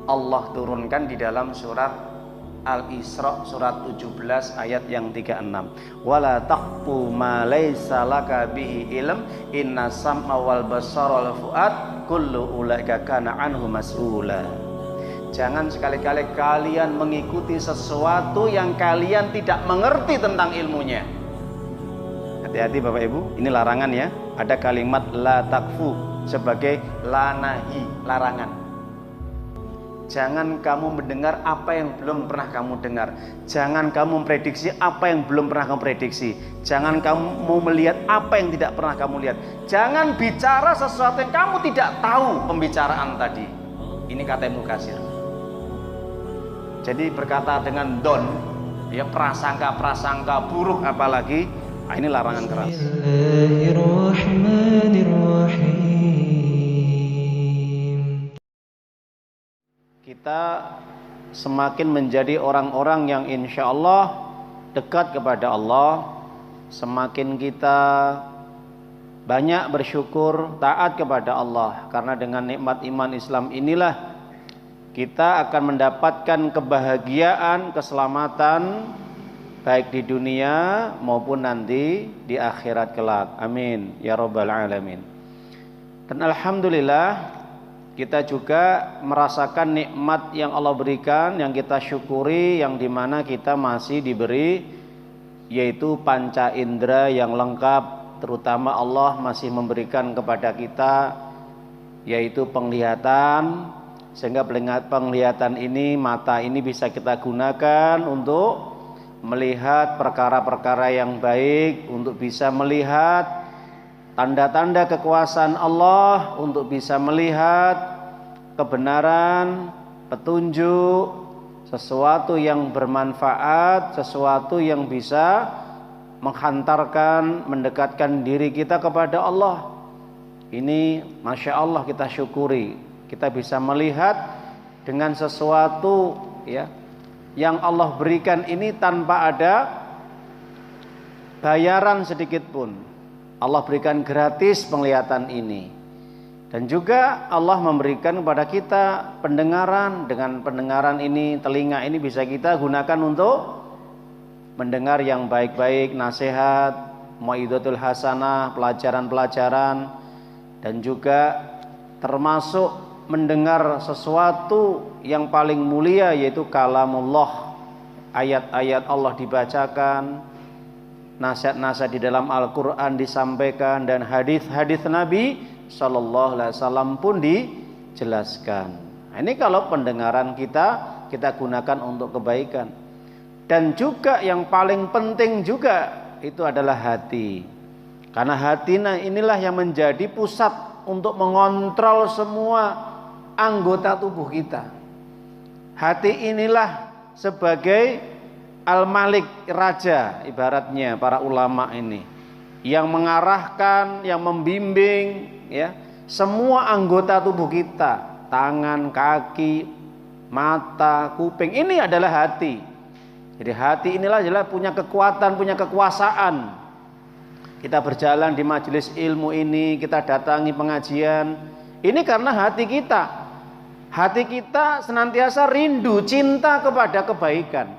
Allah turunkan di dalam surat Al-Isra surat 17 ayat yang 36. Wala taqfu ma laysa laka bihi ilm inna sam'a wal basara wal fuad kullu ulaika kana anhu mas'ula. Jangan sekali-kali kalian mengikuti sesuatu yang kalian tidak mengerti tentang ilmunya. Hati-hati Bapak Ibu, ini larangan ya. Ada kalimat la taqfu sebagai la nahi, larangan. Jangan kamu mendengar apa yang belum pernah kamu dengar. Jangan kamu memprediksi apa yang belum pernah kamu prediksi. Jangan kamu mau melihat apa yang tidak pernah kamu lihat. Jangan bicara sesuatu yang kamu tidak tahu pembicaraan tadi. Ini kata Ibnu Katsir. Jadi berkata dengan don, ya prasangka buruk apalagi, ini larangan keras. Bismillahirrahmanirrahim. Kita semakin menjadi orang-orang yang insya Allah dekat kepada Allah, semakin kita banyak bersyukur, taat kepada Allah, karena dengan nikmat iman Islam inilah kita akan mendapatkan kebahagiaan, keselamatan baik di dunia maupun nanti di akhirat kelak. Amin ya rabbal alamin. Dan alhamdulillah kita juga merasakan nikmat yang Allah berikan, yang kita syukuri, yang dimana kita masih diberi yaitu panca indera yang lengkap. Terutama Allah masih memberikan kepada kita yaitu penglihatan, sehingga penglihatan ini, mata ini bisa kita gunakan untuk melihat perkara-perkara yang baik, untuk bisa melihat tanda-tanda kekuasaan Allah, untuk bisa melihat kebenaran, petunjuk, sesuatu yang bermanfaat, sesuatu yang bisa menghantarkan, mendekatkan diri kita kepada Allah. Ini Masya Allah kita syukuri. Kita bisa melihat dengan sesuatu ya yang Allah berikan ini tanpa ada bayaran sedikit pun. Allah berikan gratis penglihatan ini. Dan juga Allah memberikan kepada kita pendengaran. Dengan pendengaran ini, telinga ini bisa kita gunakan untuk mendengar yang baik-baik, nasihat, mau'izatul hasanah, pelajaran-pelajaran, dan juga termasuk mendengar sesuatu yang paling mulia yaitu kalamullah, ayat-ayat Allah dibacakan, nasihat-nasihat di dalam Al-Quran disampaikan, dan hadis-hadis Nabi Sallallahu Alaihi Wasallam pun dijelaskan. Nah, ini kalau pendengaran kita gunakan untuk kebaikan. Dan juga yang paling penting juga itu adalah hati, karena hati inilah yang menjadi pusat untuk mengontrol semua anggota tubuh kita. Hati inilah sebagai al-malik, raja ibaratnya para ulama ini, yang mengarahkan, yang membimbing ya semua anggota tubuh kita, tangan, kaki, mata, kuping, ini adalah hati. Jadi hati inilah punya kekuatan, punya kekuasaan. Kita berjalan di majelis ilmu ini, kita datangi pengajian, ini karena hati kita. Hati kita senantiasa rindu, cinta kepada kebaikan.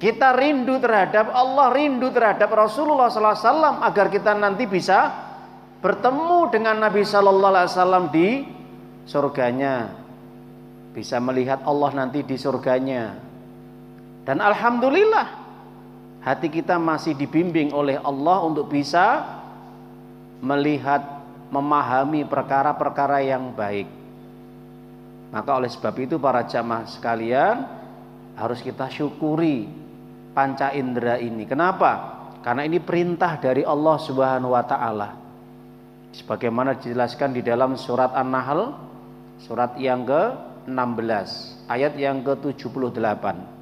Kita rindu terhadap Allah, rindu terhadap Rasulullah SAW, agar kita nanti bisa bertemu dengan Nabi SAW di surganya, bisa melihat Allah nanti di surganya. Dan alhamdulillah hati kita masih dibimbing oleh Allah untuk bisa melihat, memahami perkara-perkara yang baik. Maka oleh sebab itu para jamaah sekalian, harus kita syukuri panca indera ini. Kenapa? Karena ini perintah dari Allah Subhanahu wa taala. Sebagaimana dijelaskan di dalam surat An-Nahl, surat yang ke-16, ayat yang ke-78.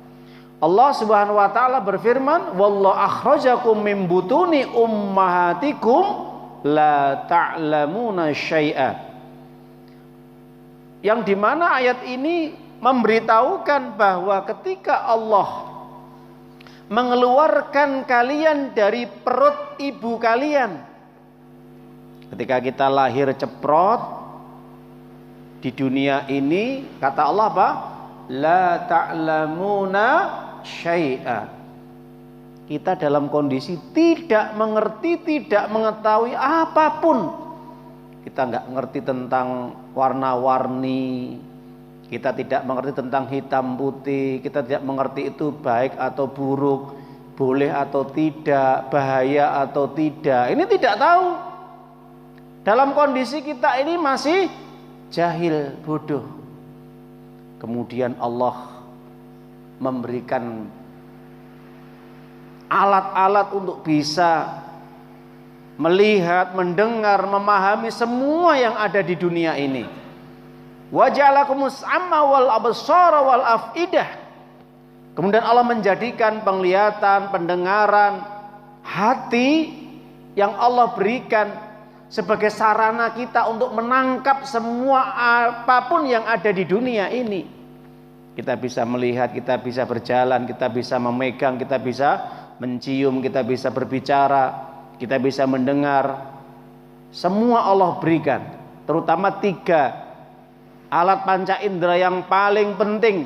Allah Subhanahu wa taala berfirman, "Wallahu akhrajakum min butuni ummahatikum la ta'lamuna syai'a." Yang dimana ayat ini memberitahukan bahwa ketika Allah mengeluarkan kalian dari perut ibu kalian, ketika kita lahir ceprot, di dunia ini, kata Allah apa? La ta'lamuna syai'a. Kita dalam kondisi tidak mengerti, tidak mengetahui apapun. Kita nggak ngerti tentang warna-warni, kita tidak mengerti tentang hitam putih, kita tidak mengerti itu baik atau buruk, boleh atau tidak, bahaya atau tidak. Ini tidak tahu. Dalam kondisi kita ini masih jahil, bodoh. Kemudian Allah memberikan alat-alat untuk bisa melihat, mendengar, memahami semua yang ada di dunia ini. Wa ja'alakumus amma wal absara wal afidah. Kemudian Allah menjadikan penglihatan, pendengaran, hati yang Allah berikan sebagai sarana kita untuk menangkap semua apapun yang ada di dunia ini. Kita bisa melihat, kita bisa berjalan, kita bisa memegang, kita bisa mencium, kita bisa berbicara, kita bisa mendengar. Semua Allah berikan, terutama 3 alat panca indera yang paling penting: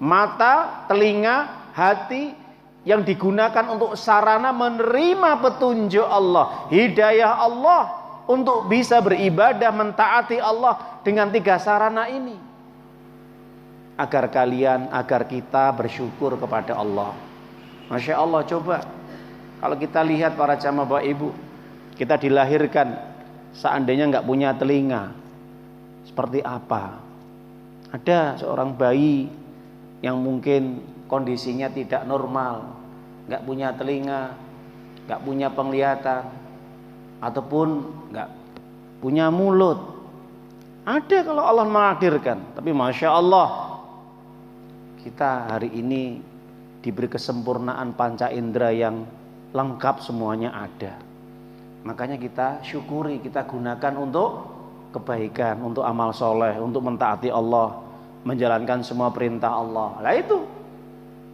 mata, telinga, hati, yang digunakan untuk sarana menerima petunjuk Allah, hidayah Allah, untuk bisa beribadah, mentaati Allah dengan 3 sarana ini. Agar kita bersyukur kepada Allah. Masya Allah, coba kalau kita lihat para jamaah Bapak Ibu, kita dilahirkan seandainya nggak punya telinga, seperti apa? Ada seorang bayi yang mungkin kondisinya tidak normal, nggak punya telinga, nggak punya penglihatan, ataupun nggak punya mulut. Ada kalau Allah menakdirkan. Tapi Masya Allah, kita hari ini diberi kesempurnaan panca indera yang lengkap, semuanya ada. Makanya kita syukuri, kita gunakan untuk kebaikan, untuk amal soleh, untuk mentaati Allah, menjalankan semua perintah Allah. Nah itu.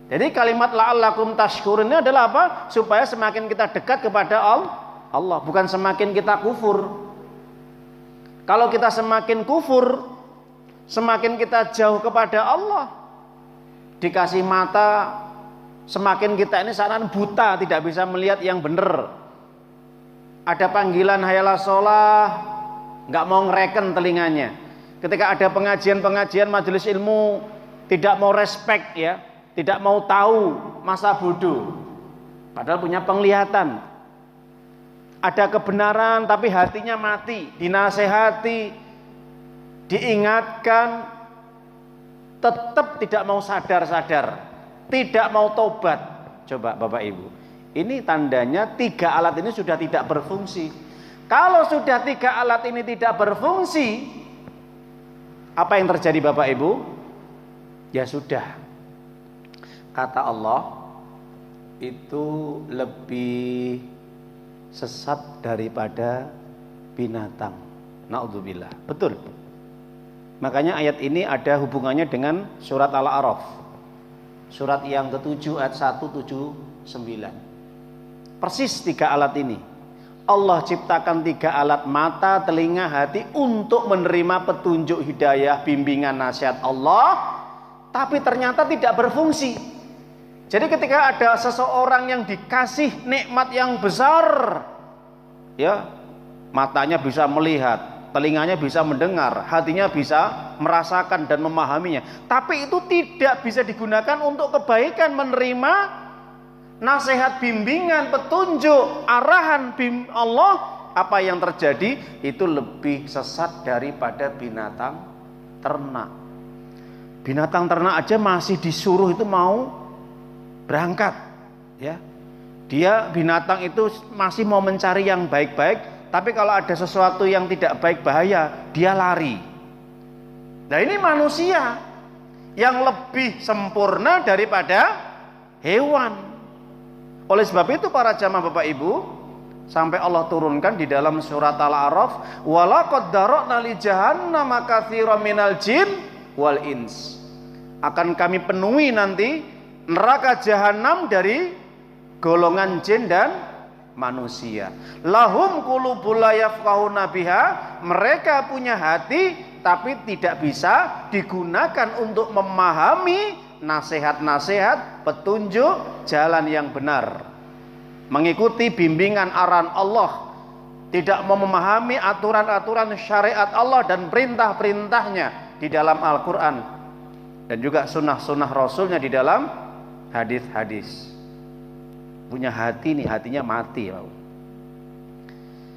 Jadi kalimat la'allakum tashkurun ini adalah apa? Supaya semakin kita dekat kepada Allah, bukan semakin kita kufur. Kalau kita semakin kufur, semakin kita jauh kepada Allah. Dikasih mata, semakin kita ini seakan buta, tidak bisa melihat yang benar. Ada panggilan hayalah sholah, nggak mau ngereken telinganya. Ketika ada pengajian-pengajian majelis ilmu, tidak mau respect ya, tidak mau tahu, masa bodoh. Padahal punya penglihatan. Ada kebenaran tapi hatinya mati, dinasehati, diingatkan, tetap tidak mau sadar-sadar, tidak mau tobat. Coba Bapak Ibu, ini tandanya 3 alat ini sudah tidak berfungsi. Kalau sudah 3 alat ini tidak berfungsi, apa yang terjadi Bapak Ibu? Ya sudah, kata Allah, itu lebih sesat daripada binatang. Na'udzubillah. Betul. Makanya ayat ini ada hubungannya dengan surat Al-A'raf, surat yang ke-7 ayat 179. Persis 3 alat ini. Allah ciptakan 3 alat, mata, telinga, hati, untuk menerima petunjuk, hidayah, bimbingan, nasihat Allah, tapi ternyata tidak berfungsi. Jadi ketika ada seseorang yang dikasih nikmat yang besar, ya, matanya bisa melihat, telinganya bisa mendengar, hatinya bisa merasakan dan memahaminya, tapi itu tidak bisa digunakan untuk kebaikan, menerima nasihat, bimbingan, petunjuk, arahan Allah, apa yang terjadi itu lebih sesat daripada binatang ternak. Binatang ternak aja masih disuruh itu mau berangkat, ya. Dia binatang itu masih mau mencari yang baik-baik, tapi kalau ada sesuatu yang tidak baik, bahaya, dia lari. Nah ini manusia yang lebih sempurna daripada hewan. Oleh sebab itu para jamaah Bapak Ibu, sampai Allah turunkan di dalam surat Al-A'raf, walaqad dara'na li jahannama katsiran minal jin wal ins. Akan kami penuhi nanti neraka jahanam dari golongan jin dan manusia. Lahum qulubul la yafqahuna biha, mereka punya hati tapi tidak bisa digunakan untuk memahami nasihat-nasihat, petunjuk jalan yang benar, mengikuti bimbingan arahan Allah, tidak mau memahami aturan-aturan syariat Allah dan perintah-perintahnya di dalam Al-Quran dan juga sunnah-sunnah Rasulnya di dalam hadis-hadis. Punya hati nih, hatinya mati.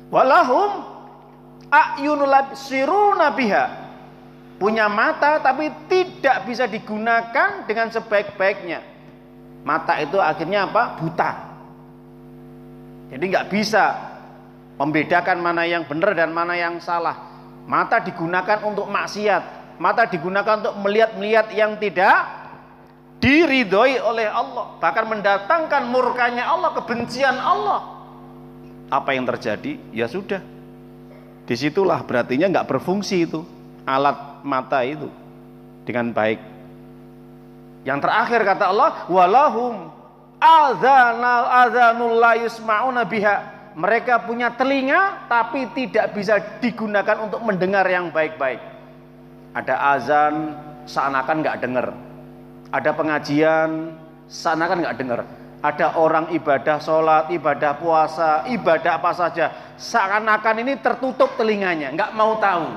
Walahum a'yunul labsiruna biha, punya mata tapi tidak bisa digunakan dengan sebaik-baiknya. Mata itu akhirnya apa? Buta. Jadi nggak bisa membedakan mana yang benar dan mana yang salah. Mata digunakan untuk maksiat, mata digunakan untuk melihat-melihat yang tidak diridhoi oleh Allah, bahkan mendatangkan murkanya Allah, kebencian Allah. Apa yang terjadi? Ya sudah, disitulah berartinya nggak berfungsi itu alat mata itu dengan baik. Yang terakhir kata Allah, walahum adzanul la yusma'una biha, mereka punya telinga tapi tidak bisa digunakan untuk mendengar yang baik-baik. Ada azan seakan nggak dengar, ada pengajian seakan nggak dengar, ada orang ibadah sholat, ibadah puasa, ibadah apa saja, seakan-akan ini tertutup telinganya, nggak mau tahu,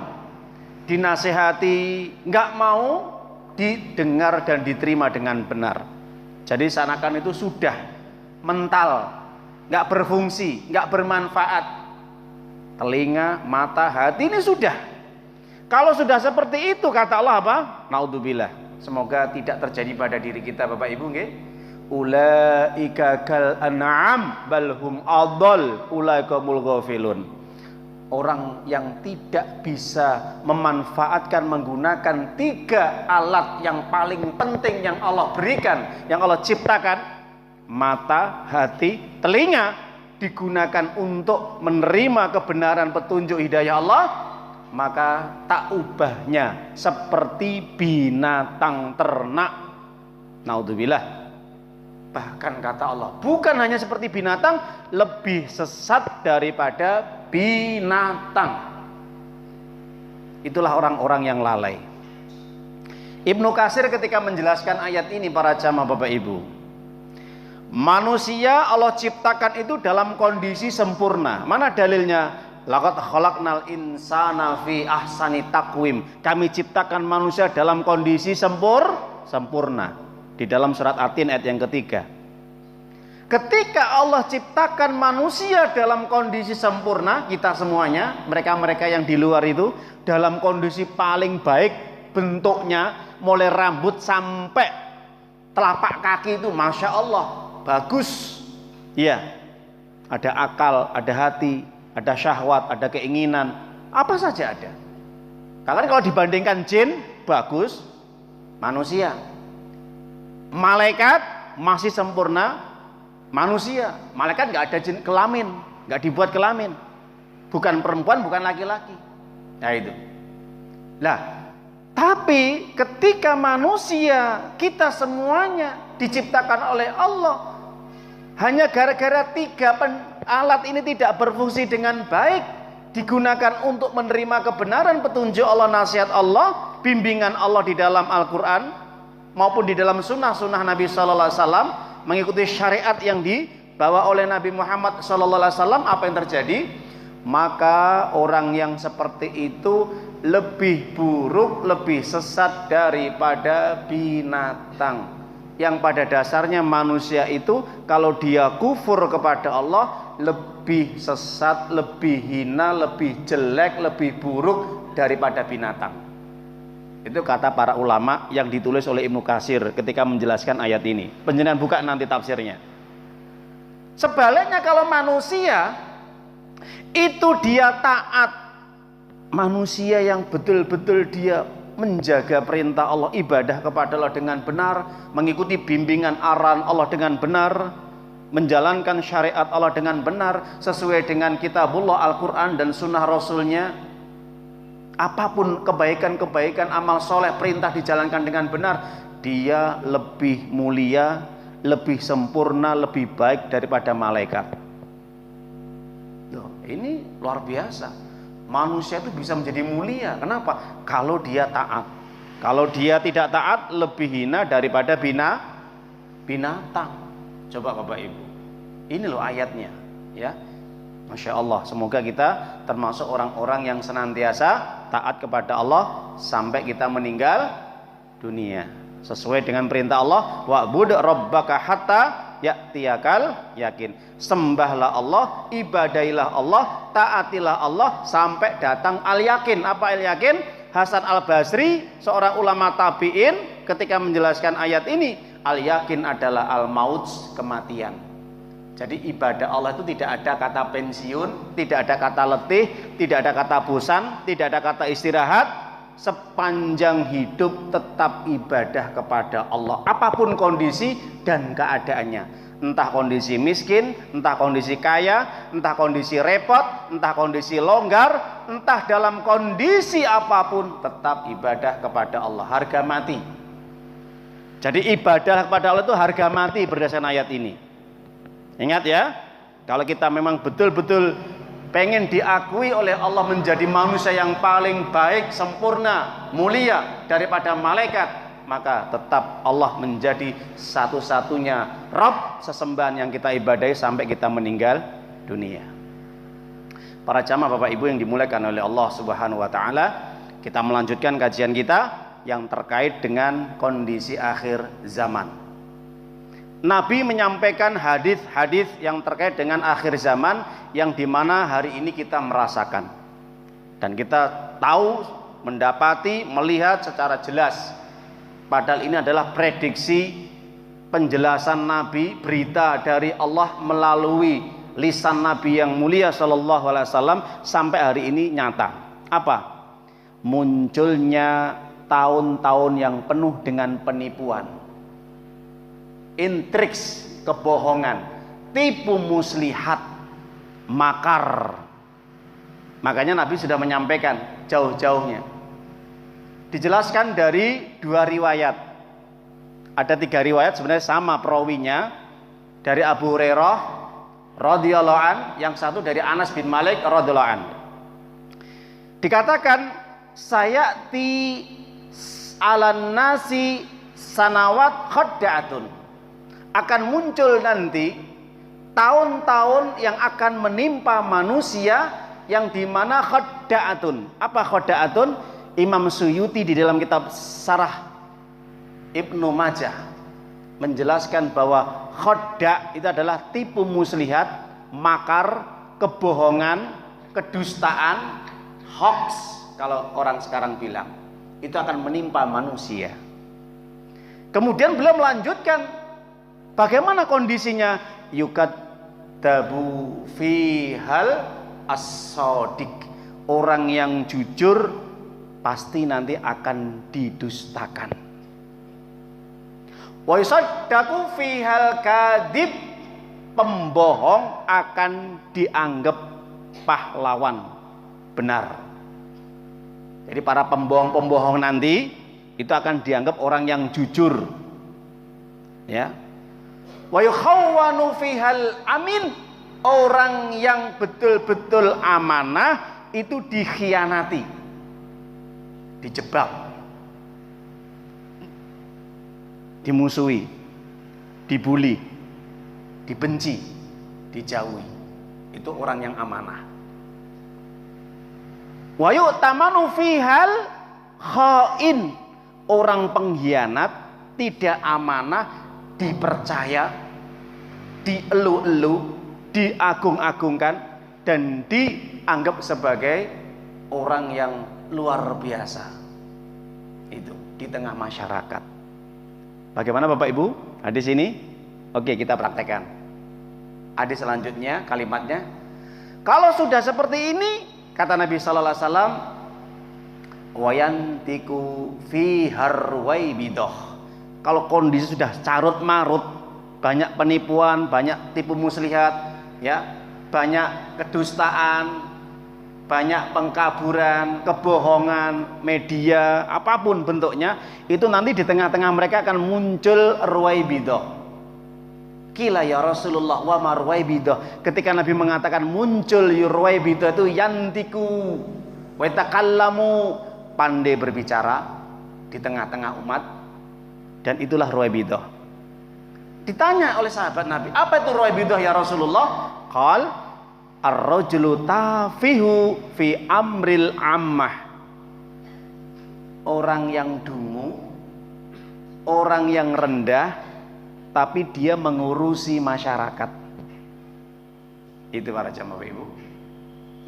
dinasehati nggak mau didengar dan diterima dengan benar. Jadi seakan itu sudah mental, nggak berfungsi, nggak bermanfaat. Telinga, mata, hati ini sudah. Kalau sudah seperti itu kata Allah apa? Naudzubillah. Semoga tidak terjadi pada diri kita Bapak Ibu nggih. Ulaika kal an'am bal hum adall ulaikumul ghafilun. Orang yang tidak bisa memanfaatkan, menggunakan 3 alat yang paling penting yang Allah berikan, yang Allah ciptakan, mata, hati, telinga, digunakan untuk menerima kebenaran petunjuk hidayah Allah, maka tak ubahnya seperti binatang ternak. Naudzubillah. Bahkan kata Allah, bukan hanya seperti binatang, lebih sesat daripada binatang. Itulah orang-orang yang lalai. Ibnu Katsir ketika menjelaskan ayat ini, para jamaah Bapak Ibu, manusia Allah ciptakan itu dalam kondisi sempurna. Mana dalilnya? Laqad khalaqnal insana fi ahsani taqwim. Kami ciptakan manusia dalam kondisi sempurna. Di dalam surat At-Tin ayat yang ketiga. Ketika Allah ciptakan manusia dalam kondisi sempurna, kita semuanya, mereka-mereka yang di luar itu dalam kondisi paling baik bentuknya, mulai rambut sampai telapak kaki itu Masya Allah, bagus. Iya, ada akal, ada hati, ada syahwat, ada keinginan, apa saja ada. Karena kalau dibandingkan jin, bagus. Manusia, malaikat masih sempurna, manusia. Malaikat nggak ada kelamin, nggak dibuat kelamin, bukan perempuan, bukan laki-laki. Nah itu. Nah, tapi ketika manusia, kita semuanya diciptakan oleh Allah, hanya gara-gara 3 alat ini tidak berfungsi dengan baik, digunakan untuk menerima kebenaran petunjuk Allah, nasihat Allah, bimbingan Allah di dalam Al-Quran maupun di dalam sunnah-sunnah Nabi Sallallahu Alaihi Wasallam, mengikuti syariat yang dibawa oleh Nabi Muhammad Sallallahu Alaihi Wasallam, apa yang terjadi? Maka orang yang seperti itu lebih buruk, lebih sesat daripada binatang. Yang pada dasarnya manusia itu kalau dia kufur kepada Allah, lebih sesat, lebih hina, lebih jelek, lebih buruk daripada binatang. Itu kata para ulama yang ditulis oleh Ibnu Katsir ketika menjelaskan ayat ini. Panjenengan buka nanti tafsirnya. Sebaliknya kalau manusia itu dia taat, manusia yang betul-betul dia menjaga perintah Allah, ibadah kepada Allah dengan benar, mengikuti bimbingan arahan Allah dengan benar, menjalankan syariat Allah dengan benar sesuai dengan kitabullah Al-Quran dan sunnah Rasulnya. Apapun kebaikan-kebaikan, amal soleh, perintah dijalankan dengan benar, dia lebih mulia, lebih sempurna, lebih baik daripada malaikat. Loh, ini luar biasa. manusia itu bisa menjadi mulia. Kenapa? Kalau dia taat. Kalau dia tidak taat, lebih hina daripada binatang. Coba Bapak Ibu, ini loh ayatnya, ya. Masya Allah, semoga kita termasuk orang-orang yang senantiasa taat kepada Allah sampai kita meninggal dunia, sesuai dengan perintah Allah, wa'bud rabbaka hatta ya'tiyakal yakin. Sembahlah Allah, ibadailah Allah, taatilah Allah sampai datang al-yakin. Apa al-yakin? Hasan al-Basri, seorang ulama tabi'in, ketika menjelaskan ayat ini, al-yakin adalah al-maut, kematian. Jadi ibadah Allah itu tidak ada kata pensiun, tidak ada kata letih, tidak ada kata bosan, tidak ada kata istirahat. Sepanjang hidup tetap ibadah kepada Allah, apapun kondisi dan keadaannya. Entah kondisi miskin, entah kondisi kaya, entah kondisi repot, entah kondisi longgar, entah dalam kondisi apapun, tetap ibadah kepada Allah, harga mati. Jadi ibadah kepada Allah itu harga mati berdasarkan ayat ini. Ingat ya, kalau kita memang betul-betul pengen diakui oleh Allah menjadi manusia yang paling baik, sempurna, mulia daripada malaikat, maka tetap Allah menjadi satu-satunya Rabb, sesembahan yang kita ibadahi sampai kita meninggal dunia. Para jamaah Bapak Ibu yang dimuliakan oleh Allah Subhanahu wa taala, kita melanjutkan kajian kita yang terkait dengan kondisi akhir zaman. Nabi menyampaikan hadis-hadis yang terkait dengan akhir zaman yang dimana hari ini kita merasakan dan kita tahu, mendapati, melihat secara jelas. Padahal ini adalah prediksi, penjelasan Nabi, berita dari Allah melalui lisan Nabi yang mulia Shallallahu Alaihi Wasallam sampai hari ini nyata. Apa? Munculnya tahun-tahun yang penuh dengan penipuan, intriks, kebohongan, tipu muslihat, makar. Makanya Nabi sudah menyampaikan jauh-jauhnya. Dijelaskan dari 2 riwayat. Ada 3 riwayat sebenarnya sama perawinya, dari Abu Hurairah radhiyallahu an, yang satu dari Anas bin Malik radhiyallahu an. Dikatakan, sayati alan nasi sanawat khadda'atun, akan muncul nanti tahun-tahun yang akan menimpa manusia yang dimana khadda'atun. Apa khadda'atun? Imam Suyuti di dalam kitab Syarah Ibnu Majah menjelaskan bahwa khadda' itu adalah tipu muslihat, makar, kebohongan, kedustaan, hoax kalau orang sekarang bilang. Itu akan menimpa manusia. Kemudian beliau melanjutkan, bagaimana kondisinya? Yukaddabu fihal as-sadiq, orang yang jujur pasti nanti akan didustakan. Wa yusaddaqu fihal kadhib, pembohong akan dianggap pahlawan benar. Jadi para pembohong-pembohong nanti itu akan dianggap orang yang jujur. Ya. Wa yukhawwanu fihal amin, orang yang betul-betul amanah itu dikhianati, dijebak, dimusuhi, dibuli, dibenci, dijauhi. Itu orang yang amanah. Wa yu'tamanu fihal khain, orang pengkhianat, tidak amanah, dipercaya, dielu-elu, diagung-agungkan, dan dianggap sebagai orang yang luar biasa. Itu di tengah masyarakat. Bagaimana Bapak Ibu? Hadis ini? Oke, kita praktekkan. Hadis selanjutnya, kalimatnya, kalau sudah seperti ini, kata Nabi sallallahu alaihi wasallam, wayantiku fi harwaibidah, kalau kondisi sudah carut marut, banyak penipuan, banyak tipu muslihat, ya, banyak kedustaan, banyak pengkaburan, kebohongan, media, apapun bentuknya, itu nanti di tengah-tengah mereka akan muncul ruwaibidah. Kila ya Rasulullah wa marwaibidah. Ketika Nabi mengatakan muncul ruwaibidah itu yantiku Wa takallamu, pandai berbicara di tengah-tengah umat, dan itulah ruwaibidah. Ditanya oleh sahabat Nabi, apa itu ruwaibidah ya Rasulullah? Qal ar-rajulu tafihu fi amril ammah. Orang yang dungu, orang yang rendah, tapi dia mengurusi masyarakat. Itu para jamaah ibu,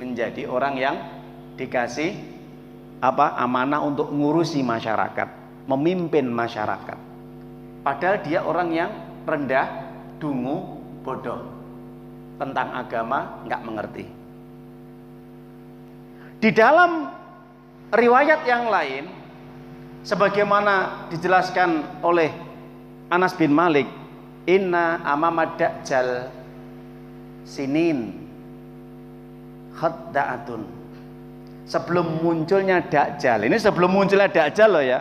menjadi orang yang dikasih amanah untuk mengurusi masyarakat, memimpin masyarakat. Padahal dia orang yang rendah, dungu, bodoh, tentang agama nggak mengerti. Di dalam riwayat yang lain, sebagaimana dijelaskan oleh Anas bin Malik, inna amamad dajjal sinin khadda'atun. Sebelum munculnya dajjal, ini sebelum munculnya dajjal loh ya,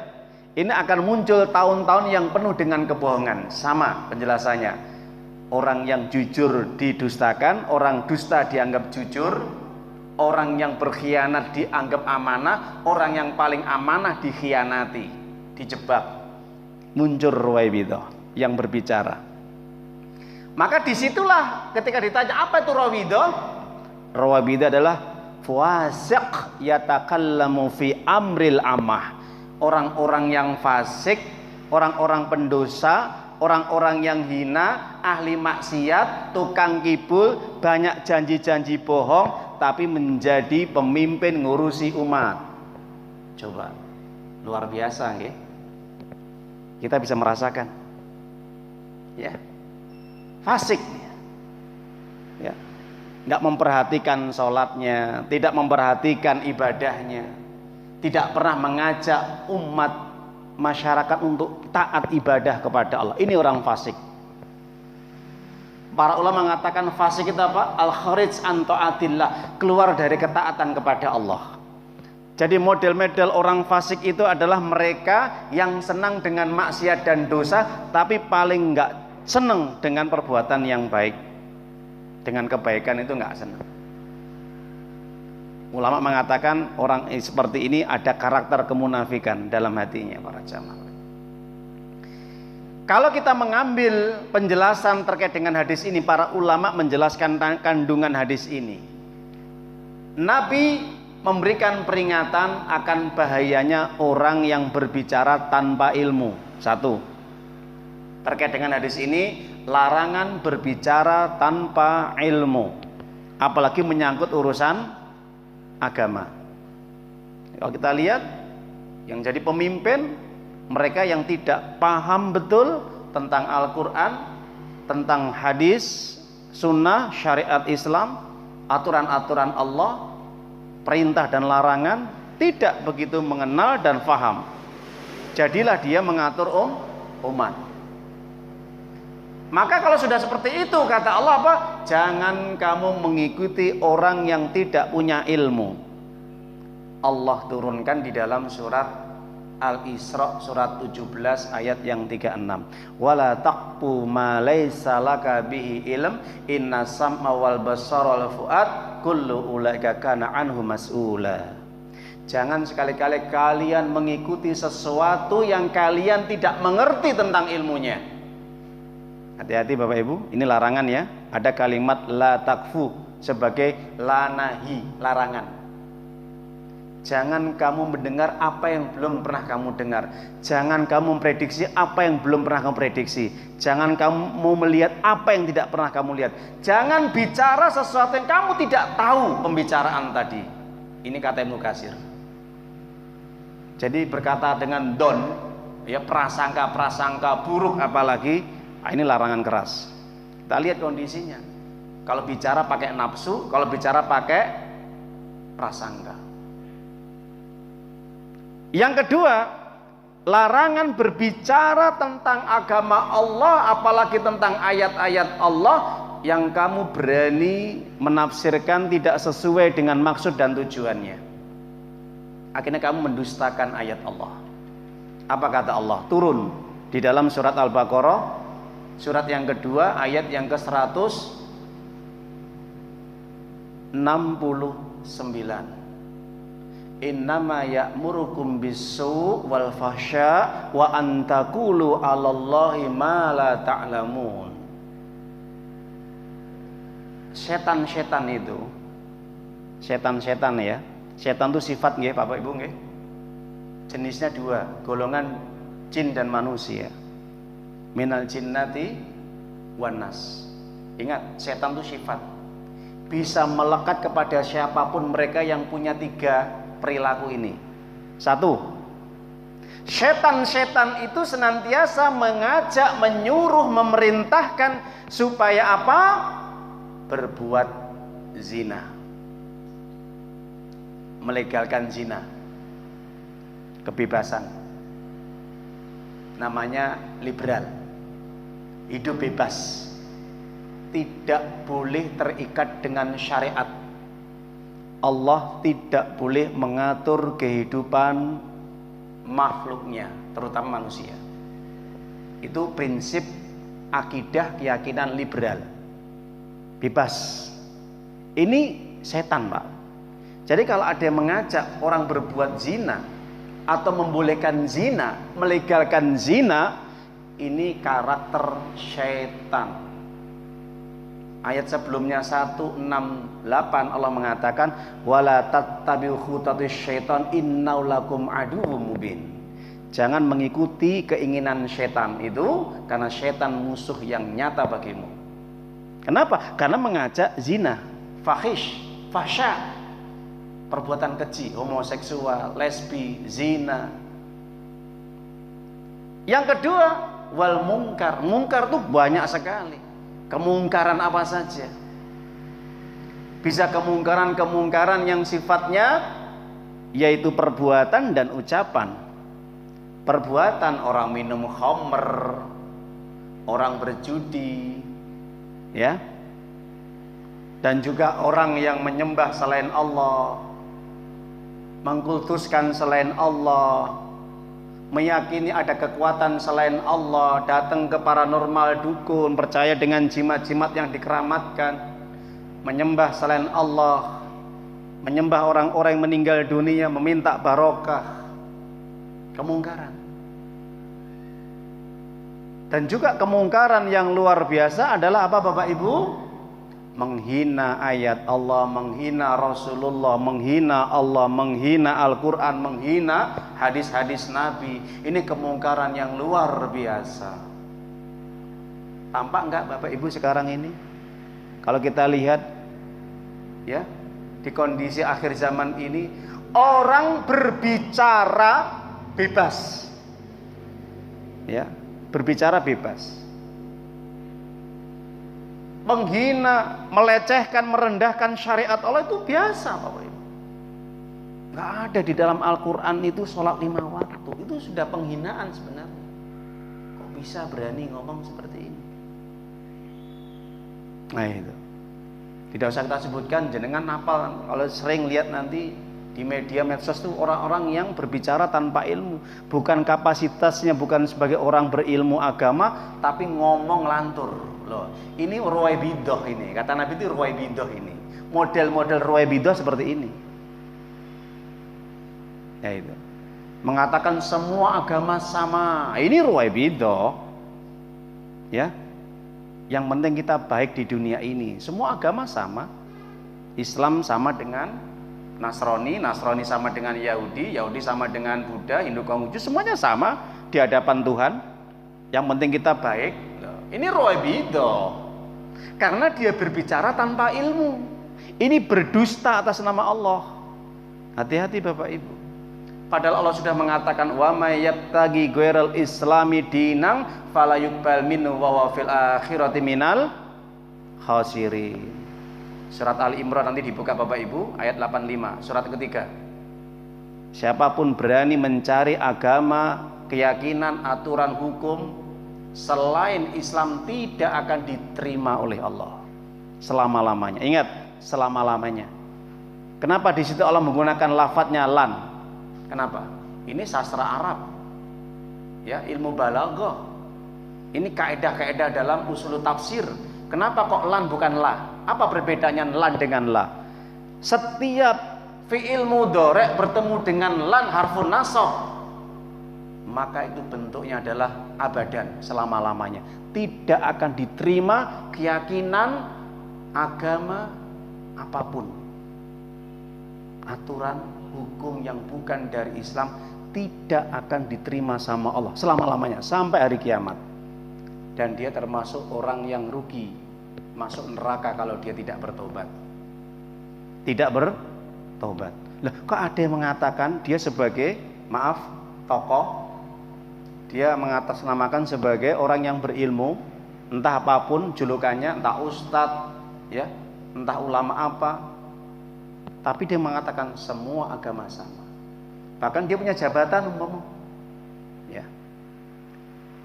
ini akan muncul tahun-tahun yang penuh dengan kebohongan. Sama penjelasannya, orang yang jujur didustakan, orang dusta dianggap jujur, orang yang berkhianat dianggap amanah, orang yang paling amanah dikhianati, dijebak. Muncul ruwaibidah yang berbicara. Maka disitulah ketika ditanya apa itu ruwaibidah, ruwaibidah adalah fasiq yatakallamu fi amril amah. Orang-orang yang fasik, orang-orang pendosa, orang-orang yang hina, ahli maksiat, tukang kibul, banyak janji-janji bohong, tapi menjadi pemimpin ngurusi umat. Coba, luar biasa nggih. Kita bisa merasakan. Ya. Fasik. Ya. Enggak memperhatikan sholatnya, tidak memperhatikan ibadahnya, tidak pernah mengajak umat masyarakat untuk taat ibadah kepada Allah. Ini orang fasik. Para ulama mengatakan fasik itu apa? Al-kharij an taatillah, keluar dari ketaatan kepada Allah. Jadi model-model orang fasik itu adalah mereka yang senang dengan maksiat dan dosa, tapi paling enggak senang dengan perbuatan yang baik. Dengan kebaikan itu enggak senang. Ulama mengatakan orang seperti ini ada karakter kemunafikan dalam hatinya para jamaah. Kalau kita mengambil penjelasan terkait dengan hadis ini, para ulama menjelaskan kandungan hadis ini. Nabi memberikan peringatan akan bahayanya orang yang berbicara tanpa ilmu. Satu, terkait dengan hadis ini, larangan berbicara tanpa ilmu, apalagi menyangkut urusan agama. Kalau kita lihat yang jadi pemimpin, mereka yang tidak paham betul tentang Al-Quran, tentang hadis, sunnah, syariat Islam, aturan-aturan Allah, perintah dan larangan, tidak begitu mengenal dan paham. Jadilah dia mengatur umat. Maka kalau sudah seperti itu, kata Allah apa? Jangan kamu mengikuti orang yang tidak punya ilmu. Allah turunkan di dalam surat Al-Isra surat 17 ayat yang 36. Wala taqfu ma laysa laka bihi ilm inna sam'a wal basara wal fuad kullu ulaika kana anhu mas'ula. Jangan sekali-kali kalian mengikuti sesuatu yang kalian tidak mengerti tentang ilmunya. Hati-hati Bapak Ibu, ini larangan ya. Ada kalimat la taqfu sebagai la nahi, larangan. Jangan kamu mendengar apa yang belum pernah kamu dengar. Jangan kamu memprediksi apa yang belum pernah kamu prediksi. Jangan kamu melihat apa yang tidak pernah kamu lihat. Jangan bicara sesuatu yang kamu tidak tahu pembicaraan tadi. Ini kata Ibnu Katsir. Jadi berkata dengan don, ya prasangka buruk apalagi, ini larangan keras. Kita lihat kondisinya. Kalau bicara pakai nafsu, kalau bicara pakai prasangka. Yang kedua, larangan berbicara tentang agama Allah, apalagi tentang ayat-ayat Allah yang kamu berani menafsirkan tidak sesuai dengan maksud dan tujuannya. Akhirnya kamu mendustakan ayat Allah. Apa kata Allah? Turun di dalam surat Al-Baqarah, surat yang kedua, ayat yang ke-169. innama ya'murukum bis-su' wal fahsya wa an taqulu 'alallahi ma la ta'lamun. Setan-setan itu, setan-setan ya. Setan itu sifat nggih Bapak Ibu nggih. Jenisnya dua, golongan jin dan manusia. Minal jinnati wan nas. Ingat, setan itu sifat. Bisa melekat kepada siapapun mereka yang punya tiga perilaku ini. Satu, setan-setan itu senantiasa mengajak, menyuruh, memerintahkan supaya apa? Berbuat zina, melegalkan zina, kebebasan. Namanya liberal, hidup bebas, tidak boleh terikat dengan syariat. Allah tidak boleh mengatur kehidupan makhluknya, terutama manusia. Itu prinsip akidah keyakinan liberal, bebas. Ini setan, Pak. Jadi kalau ada yang mengajak orang berbuat zina atau membolehkan zina, melegalkan zina, ini karakter syaitan. Ayat sebelumnya 168 Allah mengatakan wala tattabi'u khutatis syaitan innahu lakum aduwwum mubin. Jangan mengikuti keinginan setan itu, karena setan musuh yang nyata bagimu. Kenapa? Karena mengajak zina, fahish, fahsya, perbuatan keji, homoseksual, lesbi, zina. Yang kedua, wal mungkar. Mungkar itu banyak sekali. Kemungkaran apa saja? Bisa kemungkaran yang sifatnya yaitu perbuatan dan ucapan. Perbuatan, orang minum khamr, orang berjudi, ya. Dan juga orang yang menyembah selain Allah, mengkultuskan selain Allah, meyakini ada kekuatan selain Allah, datang ke paranormal, dukun, percaya dengan jimat-jimat yang dikeramatkan, menyembah selain Allah, menyembah orang-orang yang meninggal dunia, meminta barokah. Kemungkaran. Dan juga kemungkaran yang luar biasa adalah apa Bapak Ibu? Menghina ayat Allah, menghina Rasulullah, menghina Allah, menghina Al-Quran, menghina hadis-hadis Nabi. Ini kemungkaran yang luar biasa. Tampak enggak Bapak Ibu sekarang ini? Kalau kita lihat ya, di kondisi akhir zaman ini, orang berbicara bebas. Ya, berbicara bebas. Menghina, melecehkan, merendahkan syariat Allah itu biasa Bapak Ibu. Gak ada di dalam Al-Quran itu sholat 5 waktu. Itu sudah penghinaan sebenarnya. Kok bisa berani ngomong seperti ini? Nah itu, tidak usah kita sebutkan, jenengan hafal. Kalau sering lihat nanti di media medsos itu orang-orang yang berbicara tanpa ilmu. Bukan kapasitasnya, bukan sebagai orang berilmu agama, tapi ngomong lantur. Loh, ini ruwaibidah ini. Kata Nabi itu ruwaibidah ini. Model-model ruwaibidah seperti ini. Ya itu. Mengatakan semua agama sama. Ini ruwaibidah. Ya. Yang penting kita baik di dunia ini. Semua agama sama. Islam sama dengan Nasrani, Nasrani sama dengan Yahudi, Yahudi sama dengan Buddha, Hindu, Konghucu, semuanya sama di hadapan Tuhan. Yang penting kita baik. Ini ruwaibidah. Karena dia berbicara tanpa ilmu. Ini berdusta atas nama Allah. Hati-hati Bapak Ibu. Padahal Allah sudah mengatakan wa may yabtaghi ghairal islami dinang fala yuqbal minhu wa huwa fil akhirati minal khasirin. Surat Ali Imran nanti dibuka Bapak Ibu, ayat 85, surat ketiga. Siapapun berani mencari agama, keyakinan, aturan hukum selain Islam tidak akan diterima oleh Allah selama-lamanya. Ingat, selama-lamanya. Kenapa di situ Allah menggunakan lafadznya lan? Kenapa? Ini sastra Arab. Ya, ilmu balaghah. Ini kaidah-kaidah dalam usul tafsir. Kenapa kok lan bukan la? Apa perbedaannya lan dengan la? Setiap fi'il mudhari' bertemu dengan lan harfun nasab, maka itu bentuknya adalah abadan, selama-lamanya. Tidak akan diterima keyakinan agama apapun. Aturan hukum yang bukan dari Islam tidak akan diterima sama Allah selama-lamanya sampai hari kiamat. Dan dia termasuk orang yang rugi, masuk neraka kalau dia tidak bertobat. Tidak bertobat. Lah, kok ada yang mengatakan dia sebagai tokoh, dia mengatasnamakan sebagai orang yang berilmu, entah apapun julukannya, entah ustadz, ya, entah ulama apa, tapi dia mengatakan semua agama sama. Bahkan dia punya jabatan umpama, ya,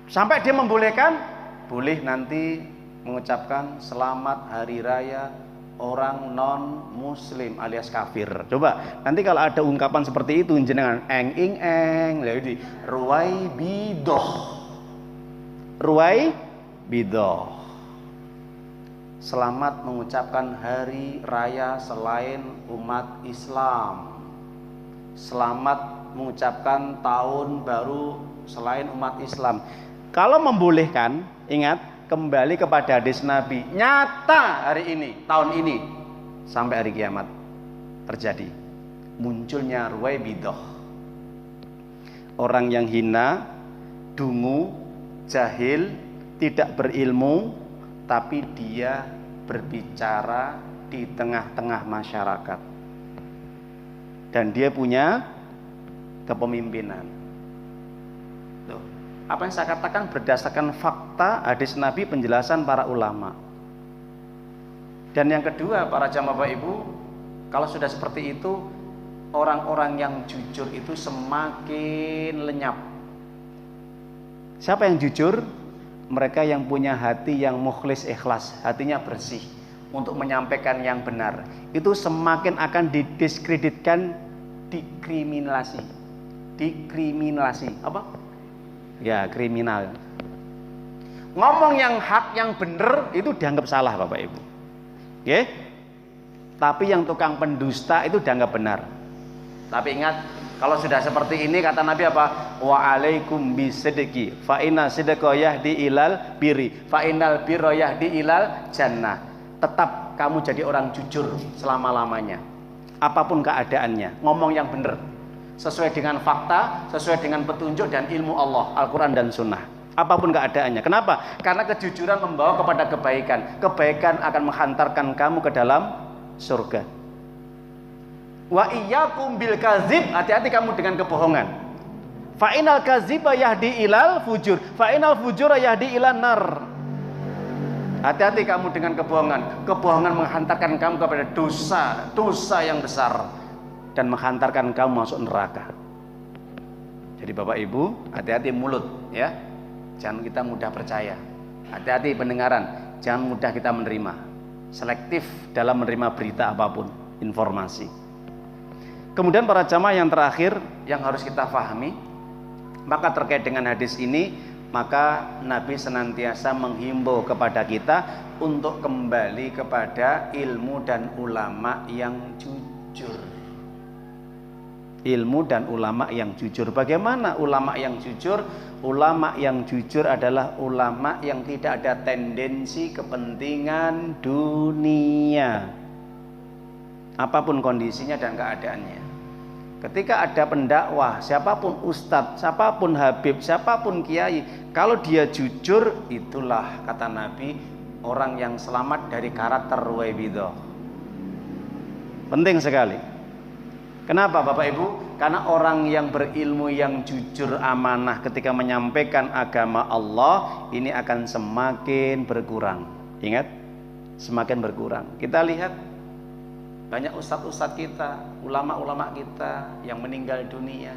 sampai dia membolehkan, boleh nanti mengucapkan selamat hari raya orang non muslim alias kafir. Coba nanti kalau ada ungkapan seperti itu jenengan ing jadi ruwai bidoh, selamat mengucapkan hari raya selain umat Islam, selamat mengucapkan tahun baru selain umat Islam. Kalau membolehkan, ingat kembali kepada hadis Nabi, nyata hari ini, tahun ini, sampai hari kiamat terjadi munculnya ruwaibidah, orang yang hina, dungu, jahil, tidak berilmu, tapi dia berbicara di tengah-tengah masyarakat dan dia punya kepemimpinan. Apa yang saya katakan berdasarkan fakta, hadis Nabi, penjelasan para ulama. Dan yang kedua, para jamaah Bapak Ibu, kalau sudah seperti itu, orang-orang yang jujur itu semakin lenyap. Siapa yang jujur? Mereka yang punya hati yang mukhlis, ikhlas, hatinya bersih untuk menyampaikan yang benar. Itu semakin akan didiskreditkan, dikriminalisasi. Apa? Ya, kriminal. Ngomong yang hak, yang benar itu dianggap salah, Bapak Ibu. Oke? Tapi yang tukang pendusta itu dianggap benar. Tapi ingat, kalau sudah seperti ini kata Nabi apa? Wa alaikum bisidqi fa inna sidqa yahdi ilal birri fa innal birra yahdi ilal jannah. Tetap kamu jadi orang jujur selama-lamanya. Apapun keadaannya, ngomong yang benar, sesuai dengan fakta, sesuai dengan petunjuk dan ilmu Allah, Al-Quran dan Sunnah. Apapun keadaannya. Kenapa? Karena kejujuran membawa kepada kebaikan. Kebaikan akan menghantarkan kamu ke dalam surga. Wa iyyakum bil kadzib, hati-hati kamu dengan kebohongan. Fa inal kadziba yahdi ilal fujur, fa inal fujura yahdi ilan nar. Hati-hati kamu dengan kebohongan. Kebohongan menghantarkan kamu kepada dosa yang besar dan menghantarkan kamu masuk neraka. Jadi Bapak Ibu, hati-hati mulut, ya. Jangan kita mudah percaya. Hati-hati pendengaran, jangan mudah kita menerima. Selektif dalam menerima berita apapun, informasi. Kemudian para jamaah yang terakhir yang harus kita pahami, maka terkait dengan hadis ini, maka Nabi senantiasa menghimbau kepada kita untuk kembali kepada ilmu dan ulama yang jujur. Ilmu dan ulama yang jujur. Bagaimana ulama yang jujur? Ulama yang jujur adalah ulama yang tidak ada tendensi kepentingan dunia, apapun kondisinya dan keadaannya. Ketika ada pendakwah, siapapun ustadz, siapapun habib, siapapun kiai, kalau dia jujur, itulah kata Nabi orang yang selamat dari karakter ruwaibidah. Penting sekali. Kenapa Bapak Ibu? Karena orang yang berilmu, yang jujur, amanah ketika menyampaikan agama Allah, ini akan semakin berkurang. Ingat, semakin berkurang. Kita lihat banyak ustadz-ustadz kita, ulama-ulama kita yang meninggal dunia,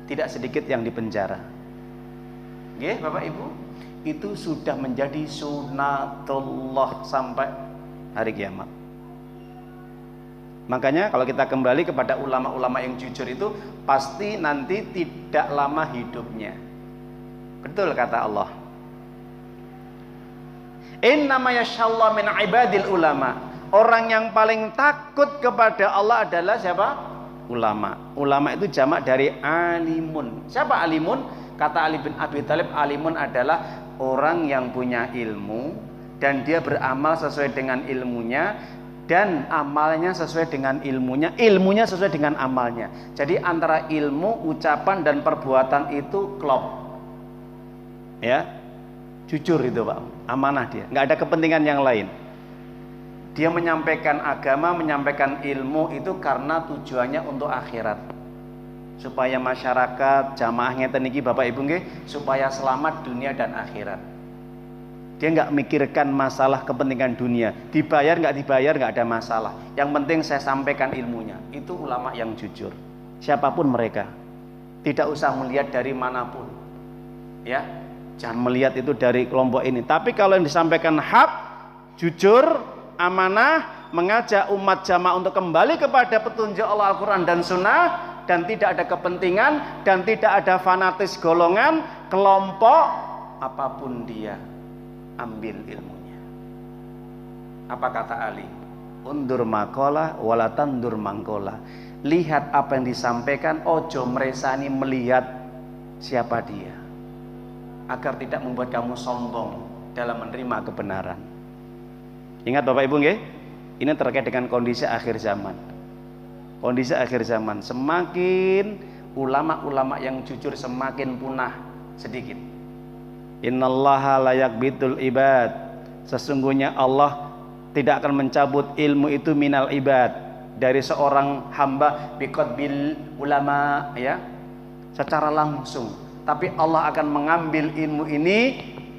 tidak sedikit yang dipenjara. Nggih, Bapak Ibu, itu sudah menjadi sunatullah sampai hari kiamat. Makanya kalau kita kembali kepada ulama-ulama yang jujur itu, pasti nanti tidak lama hidupnya. Betul kata Allah, innama yasyallahu min ibadil ulama. Orang yang paling takut kepada Allah adalah siapa? Ulama. Ulama itu jamak dari alimun. Siapa alimun? Kata Ali bin Abi Thalib, alimun adalah orang yang punya ilmu dan dia beramal sesuai dengan ilmunya, dan amalnya sesuai dengan ilmunya, ilmunya sesuai dengan amalnya. Jadi antara ilmu, ucapan dan perbuatan itu klop. Ya. Jujur itu, Pak. Amanah dia. Nggak ada kepentingan yang lain. Dia menyampaikan agama, menyampaikan ilmu itu karena tujuannya untuk akhirat. Supaya masyarakat, jamaah ngeten iki Bapak Ibu nggih, supaya selamat dunia dan akhirat. Dia nggak mikirkan masalah kepentingan dunia. Dibayar nggak dibayar nggak ada masalah. Yang penting saya sampaikan ilmunya. Itu ulama yang jujur. Siapapun mereka. Tidak usah melihat dari manapun. Ya, jangan melihat itu dari kelompok ini. Tapi kalau yang disampaikan hak, jujur, amanah, mengajak umat jamaah untuk kembali kepada petunjuk Allah, Al-Quran dan Sunnah, dan tidak ada kepentingan dan tidak ada fanatis golongan, kelompok, apapun dia, ambil ilmunya. Apa kata Ali? Undur makola walatandur mangkola. Lihat apa yang disampaikan, ojo meresani melihat siapa dia, agar tidak membuat kamu sombong dalam menerima kebenaran. Ingat Bapak Ibu nggih, ini terkait dengan kondisi akhir zaman. Kondisi akhir zaman, semakin ulama-ulama yang jujur semakin punah sedikit. Innallaha layak bitul ibad. Sesungguhnya Allah tidak akan mencabut ilmu itu minal ibad, dari seorang hamba biqadbil ulama, ya, secara langsung. Tapi Allah akan mengambil ilmu ini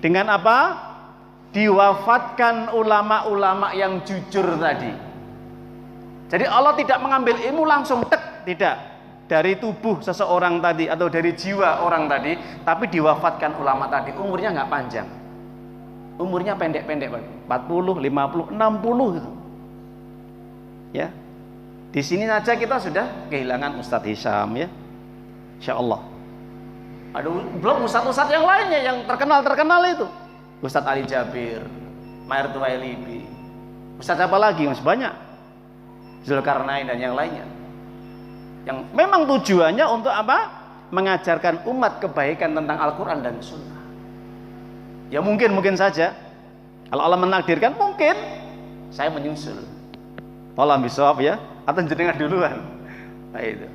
dengan apa? Diwafatkan ulama-ulama yang jujur tadi. Jadi Allah tidak mengambil ilmu langsung tek, tidak, dari tubuh seseorang tadi atau dari jiwa orang tadi, tapi diwafatkan ulama tadi. Umurnya nggak panjang, umurnya pendek-pendek, 40, 50, 60 gitu. Ya, di sini saja kita sudah kehilangan Ustadz Hisham, ya, Insya Allah. Aduh, belum ustadz-ustadz yang lainnya yang terkenal itu. Ustadz Ali Jabir, Maher Tuwailibi, ustadz apa lagi? Mas banyak. Zulkarnain dan yang lainnya. Yang memang tujuannya untuk apa? Mengajarkan umat kebaikan tentang Al-Quran dan Sunnah. Ya mungkin saja. Kalau Allah menakdirkan, mungkin saya menyusul. Allah bisawab, ya, atau jenengan duluan. Nah itu.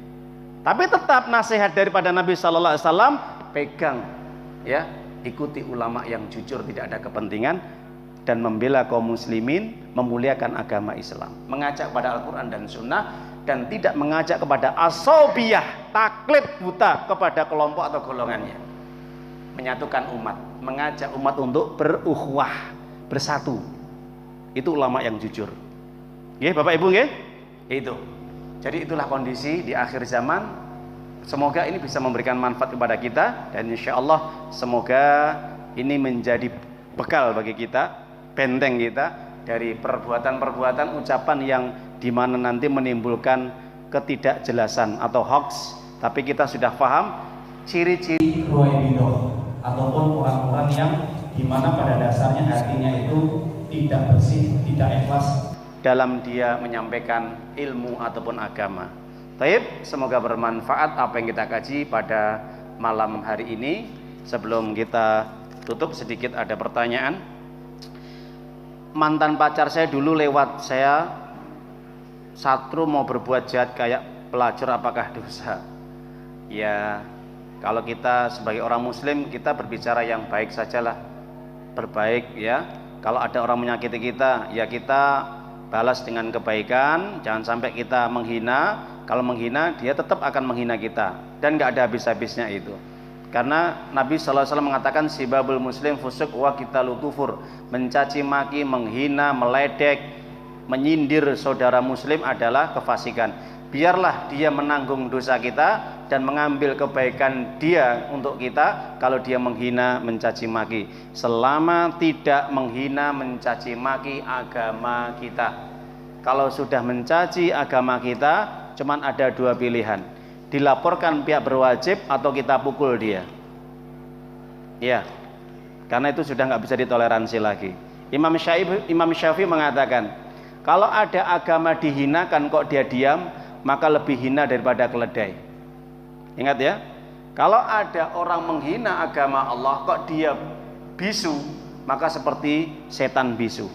Tapi tetap nasihat daripada Nabi Sallallahu Alaihi Wasallam, pegang, ya, ikuti ulama yang jujur, tidak ada kepentingan, dan membela kaum muslimin, memuliakan agama Islam, mengajak pada Al-Quran dan Sunnah, dan tidak mengajak kepada asobiyah, taklid buta kepada kelompok atau golongannya. Menyatukan umat, mengajak umat untuk berukhwah, bersatu. Itu ulama yang jujur. Nggih, Bapak Ibu nggih? Itu. Jadi itulah kondisi di akhir zaman. Semoga ini bisa memberikan manfaat kepada kita, dan insya Allah semoga ini menjadi bekal bagi kita, benteng kita dari perbuatan-perbuatan, ucapan yang dimana nanti menimbulkan ketidakjelasan atau hoax. Tapi kita sudah paham ciri-ciri ruwaibidah ataupun orang-orang yang dimana pada dasarnya hatinya itu tidak bersih, tidak ikhlas dalam dia menyampaikan ilmu ataupun agama. Baik, semoga bermanfaat apa yang kita kaji pada malam hari ini. Sebelum kita tutup, sedikit ada pertanyaan. Mantan pacar saya dulu lewat saya, Satru mau berbuat jahat kayak pelacur, apakah dosa? Ya, kalau kita sebagai orang muslim, kita berbicara yang baik sajalah, berbaik, ya. Kalau ada orang menyakiti kita, ya kita balas dengan kebaikan. Jangan sampai kita menghina. Kalau menghina, dia tetap akan menghina kita, dan nggak ada habis-habisnya itu. Karena Nabi SAW mengatakan sibabul muslim fusuk wa qitalu kufur. Mencaci maki, menghina, meledek, menyindir saudara muslim adalah kefasikan. Biarlah dia menanggung dosa kita dan mengambil kebaikan dia untuk kita kalau dia menghina, mencaci maki, selama tidak menghina, mencaci maki agama kita. Kalau sudah mencaci agama kita, cuman ada dua pilihan: dilaporkan pihak berwajib atau kita pukul dia. Ya, karena itu sudah nggak bisa ditoleransi lagi. Imam Syafi'i mengatakan, kalau ada agama dihinakan kok dia diam, maka lebih hina daripada keledai. Ingat ya, kalau ada orang menghina agama Allah kok dia bisu, maka seperti setan bisu.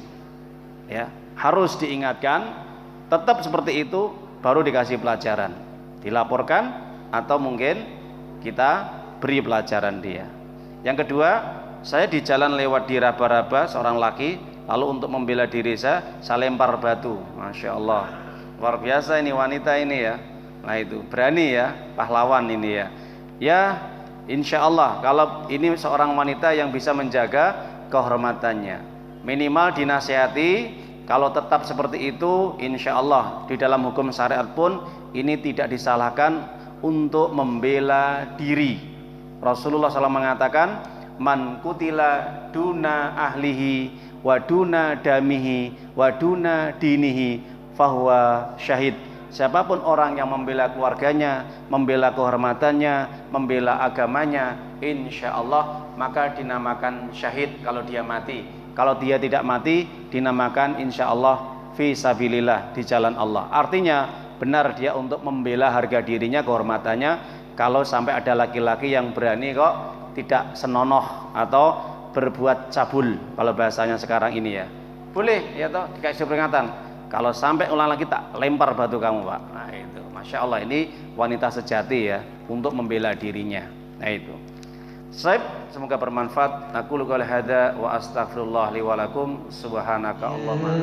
Ya, harus diingatkan, tetap seperti itu baru dikasih pelajaran, dilaporkan atau mungkin kita beri pelajaran dia. Yang kedua, saya di jalan lewat di raba-raba seorang laki, lalu untuk membela diri saya lempar batu. Masya Allah, luar biasa ini wanita ini ya. Nah itu berani ya, pahlawan ini ya. Ya insya Allah kalau ini seorang wanita yang bisa menjaga kehormatannya, minimal dinasihati. Kalau tetap seperti itu, insya Allah di dalam hukum syariat pun ini tidak disalahkan untuk membela diri. Rasulullah SAW mengatakan, man kutila duna ahlihi wa duna damihi wa duna dinihi fahuwa syahid. Siapapun orang yang membela keluarganya, membela kehormatannya, membela agamanya, insya Allah maka dinamakan syahid kalau dia mati. Kalau dia tidak mati, dinamakan insya Allah fi sabilillah, di jalan Allah. Artinya benar dia untuk membela harga dirinya, kehormatannya. Kalau sampai ada laki-laki yang berani kok tidak senonoh atau berbuat cabul, kalau bahasanya sekarang ini ya, boleh ya toh dikasih peringatan. Kalau sampai ulang lagi tak lempar batu kamu Pak. Nah itu, Masya Allah, ini wanita sejati ya, untuk membela dirinya. Nah itu. Semoga bermanfaat. Aku qouli hadza wa astaghfirullah li wa lakum. Subhanaka Allahumma.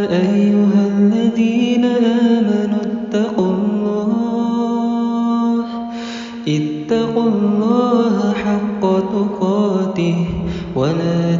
Ayyuhalladzina amanu ittaqullaha haqqa tuqatih wa la